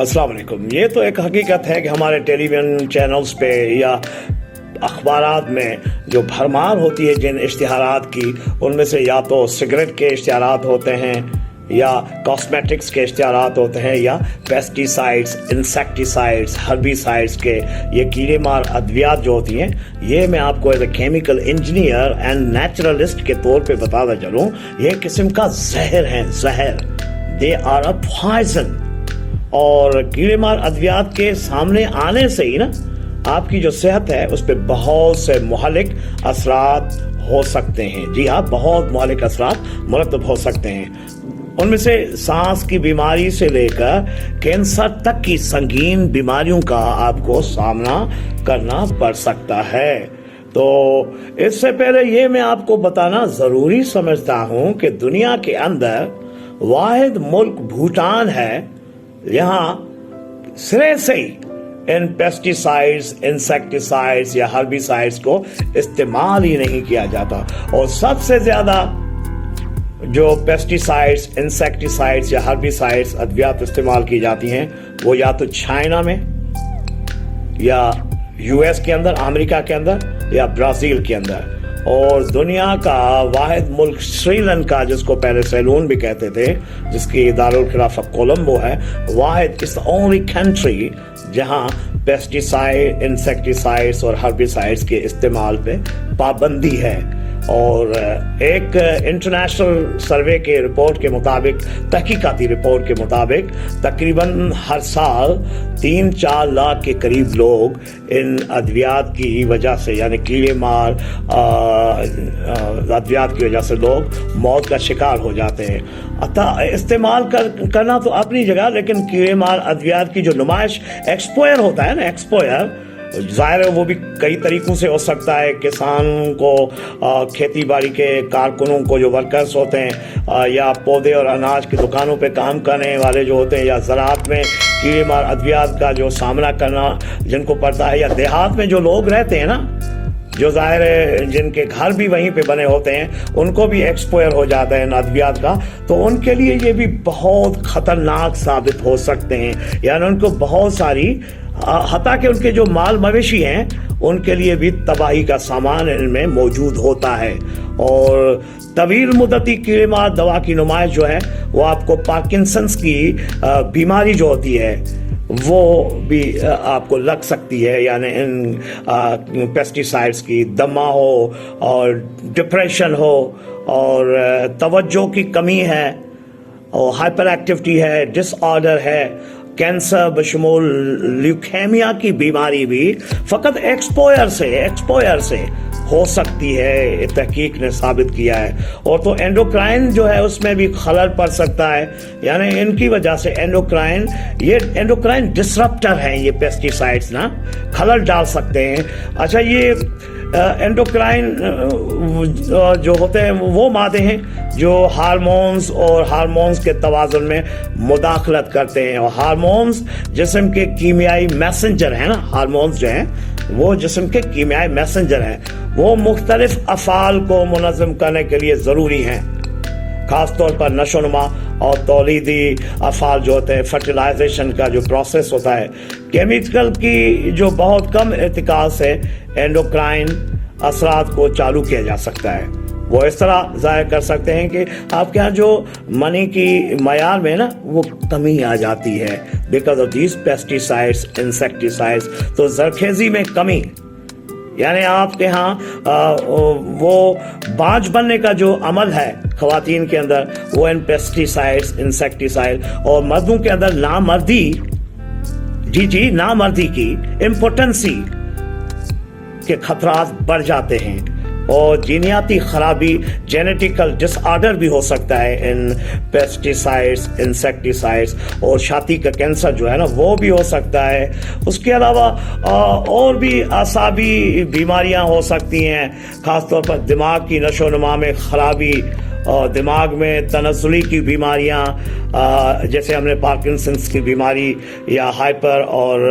अस्सलाम वालेकुम। ये तो एक हकीकत है कि हमारे टेलीविज़न चैनल्स पे या अखबारात में जो भरमार होती है जिन इश्तिहारात की, उनमें से या तो सिगरेट के इश्तिहारात होते हैं या कॉस्मेटिक्स के इश्तिहारात होते हैं या पेस्टिसाइड्स, इंसेक्टिसाइड्स, हर्बिसाइड्स के ये कीड़े मार अद्वियात जो होती हैं, ये मैं आपको as a chemical engineer and naturalist के तौर पे बताता चलूँ, ये किस्म का जहर है, जहर। They are a poison. और कीड़े मार अद्वियात के सामने आने से ही ना आपकी जो सेहत है उस पर बहुत से मुहलिक असरात हो सकते हैं। जी हाँ, बहुत मुहलिक असरात मुरतब हो सकते हैं। उनमें से सांस की बीमारी से लेकर कैंसर तक की संगीन बीमारियों का आपको सामना करना पड़ सकता है। तो इससे पहले ये मैं आपको बताना जरूरी समझता हूँ कि दुनिया के अंदर वाहिद मुल्क भूटान है, यहाँ सिरे से ही इन पेस्टिसाइड्स, इंसेक्टिसाइड्स या हर्बिसाइड्स को इस्तेमाल ही नहीं किया जाता। और सबसे ज्यादा जो पेस्टिसाइड्स, इंसेक्टिसाइड्स या हर्बिसाइड्स अद्वियात इस्तेमाल की जाती हैं वो या तो चाइना में या यूएस के अंदर, अमेरिका के अंदर या ब्राजील के अंदर। और दुनिया का वाहिद मुल्क श्रीलंका, जिसको पहले सैलून भी कहते थे, जिसकी दारुल खिलाफा कोलंबो है, वाहिद इज द ओनली कंट्री जहां पेस्टिसाइड, इंसेक्टिसाइड्स और हर्बिसाइड्स के इस्तेमाल पे पाबंदी है। और एक इंटरनेशनल सर्वे के रिपोर्ट के मुताबिक, तहकीकाती रिपोर्ट के मुताबिक, तकरीबन हर साल 3-4 लाख के करीब लोग इन अद्वियात की वजह से, यानी कीड़े मार अद्वियात की वजह से लोग मौत का शिकार हो जाते हैं। अतः इस्तेमाल करना तो अपनी जगह, लेकिन कीड़े मार अद्वियात की जो नुमाइश, एक्सपोयर होता है ना, एक्सपोयर, जाहिर है वो भी कई तरीकों से हो सकता है। किसान को, खेती बाड़ी के कारकुनों को, जो वर्कर्स होते हैं, या पौधे और अनाज की दुकानों पे काम करने वाले जो होते हैं, या ज़राअत में कीड़े मार अद्वियात का जो सामना करना जिनको पड़ता है, या देहात में जो लोग रहते हैं ना, जो जाहिर है जिनके घर भी वहीं पे बने होते हैं, उनको भी एक्सपोयर हो जाता है इन अद्वियात का, तो उनके लिए ये भी बहुत खतरनाक साबित हो सकते हैं। यानी उनको बहुत सारी, हत्ता कि उनके जो माल मवेशी हैं उनके लिए भी तबाही का सामान इनमें मौजूद होता है। और तवील मुद्दती कीड़े मार दवा की नुमाइश जो है वो आपको पार्किंसंस की बीमारी जो होती है वो भी आपको लग सकती है। यानी इन पेस्टिसाइड्स की दमा हो और डिप्रेशन हो और तवज्जो की कमी है और हाइपर एक्टिविटी है, डिसऑर्डर है, कैंसर बशमूल ल्यूकेमिया की बीमारी भी फकत एक्सपोयर से हो सकती है, तहकीक ने साबित किया है। और तो एंडोक्राइन जो है उसमें भी खलल पड़ सकता है। यानी इनकी वजह से एंडोक्राइन डिसरप्टर हैं ये पेस्टिसाइड्स ना, खलल डाल सकते हैं। अच्छा, ये एंडोक्राइन जो होते हैं वो मादे हैं जो हार्मोन्स के तवाज़ुन में मुदाखलत करते हैं। और हार्मोन्स जिस्म के कीमियाई मैसेंजर हैं ना, हार्मोन्स जो हैं वो जिस्म के कीमियाई मैसेंजर हैं, वो मुख्तलिफ अफ़ाल को मुनज़्ज़म करने के लिए ज़रूरी हैं। खास तौर पर नशोनुमा और तौलीदी अफ़ाल जो होते हैं, फर्टिलाइजेशन का जो प्रोसेस होता है, केमिकल की जो बहुत कम इर्तिकाज़ से एंडोक्राइन असरात को चालू किया जा सकता है। वो इस तरह ज़ाहिर कर सकते हैं कि आपके यहाँ जो मनी की मयार में ना वो कमी आ जाती है because of these pesticides, insecticides. तो जरखेज़ी में कमी, यानी आपके यहाँ वो बाँझ बनने का जो अमल है ख़वातीन के अंदर, वो इन पेस्टिसाइड्स, इंसेक्टिसाइड, और मर्दों के अंदर नामर्दी, नामर्दी की, इम्पोटेंसी के खतरात बढ़ जाते हैं। और जीनियाती खराबी, जेनेटिकल डिसऑर्डर भी हो सकता है इन पेस्टिसाइड्स, इंसेक्टिसाइड्स। और छाती का कैंसर जो है ना वो भी हो सकता है। उसके अलावा और भी आसाबी बीमारियां हो सकती हैं, खासतौर पर दिमाग की नशोनुमा में खराबी और दिमाग में तनज़ुली की बीमारियां, जैसे हमने पार्किंसंस की बीमारी या हाइपर और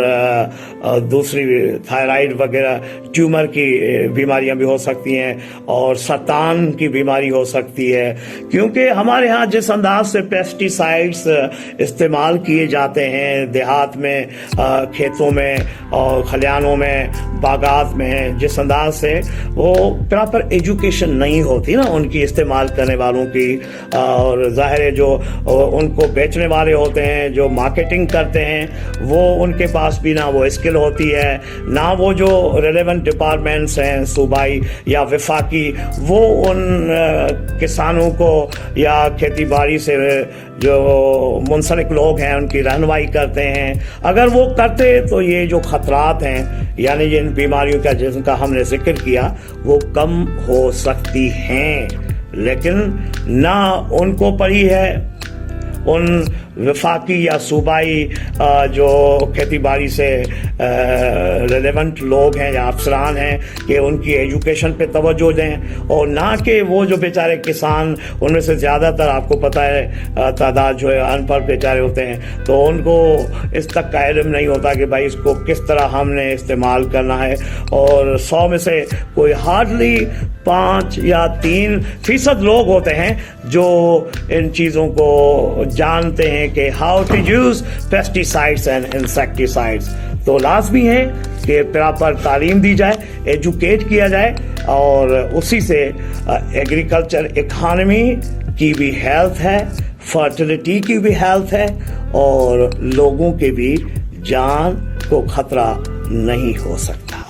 دوسری تھائرائڈ وغیرہ ٹیومر کی بیماریاں بھی ہو سکتی ہیں اور سرطان کی بیماری ہو سکتی ہے، کیونکہ ہمارے ہاں جس انداز سے پیسٹی سائڈس استعمال کیے جاتے ہیں دیہات میں، کھیتوں میں اور کھلیانوں میں، باغات میں، جس انداز سے وہ پراپر ایجوکیشن نہیں ہوتی نا ان کی استعمال کرنے والوں کی، اور ظاہر ہے جو ان کو بیچنے والے ہوتے ہیں، جو مارکیٹنگ کرتے ہیں، وہ ان کے پاس بھی نہ وہ اسکل ہوتی ہے، نہ وہ جو ریلیونٹ ڈپارٹمنٹس ہیں صوبائی یا وفاقی، وہ ان کسانوں کو یا کھیتی باڑی سے جو منسلک لوگ ہیں ان کی رہنمائی کرتے ہیں۔ اگر وہ کرتے تو یہ جو خطرات ہیں، یعنی جن بیماریوں کا جن کا ہم نے ذکر کیا، وہ کم ہو سکتی ہیں، لیکن نہ ان کو پڑی ہے ان وفاقی یا صوبائی جو کھیتی باڑی سے ریلیونٹ لوگ ہیں یا افسران ہیں کہ ان کی ایجوکیشن پہ توجہ دیں، اور نہ کہ وہ جو بیچارے کسان، ان میں سے زیادہ تر آپ کو پتہ ہے تعداد جو ہے ان پڑھ بیچارے ہوتے ہیں، تو ان کو اس تک کا علم نہیں ہوتا کہ بھائی اس کو کس طرح ہم نے استعمال کرنا ہے، اور 100 میں سے کوئی ہارڈلی 5 یا 3% لوگ ہوتے ہیں جو ان چیزوں کو جانتے ہیں کہ how to use pesticides and insecticides. تو لازمی ہے کہ پراپر تعلیم دی جائے، ایجوکیٹ کیا جائے، اور اسی سے ایگریکلچر اکانومی کی بھی ہیلتھ ہے، فرٹیلٹی کی بھی ہیلتھ ہے، اور لوگوں کے بھی جان کو خطرہ نہیں ہو سکتا۔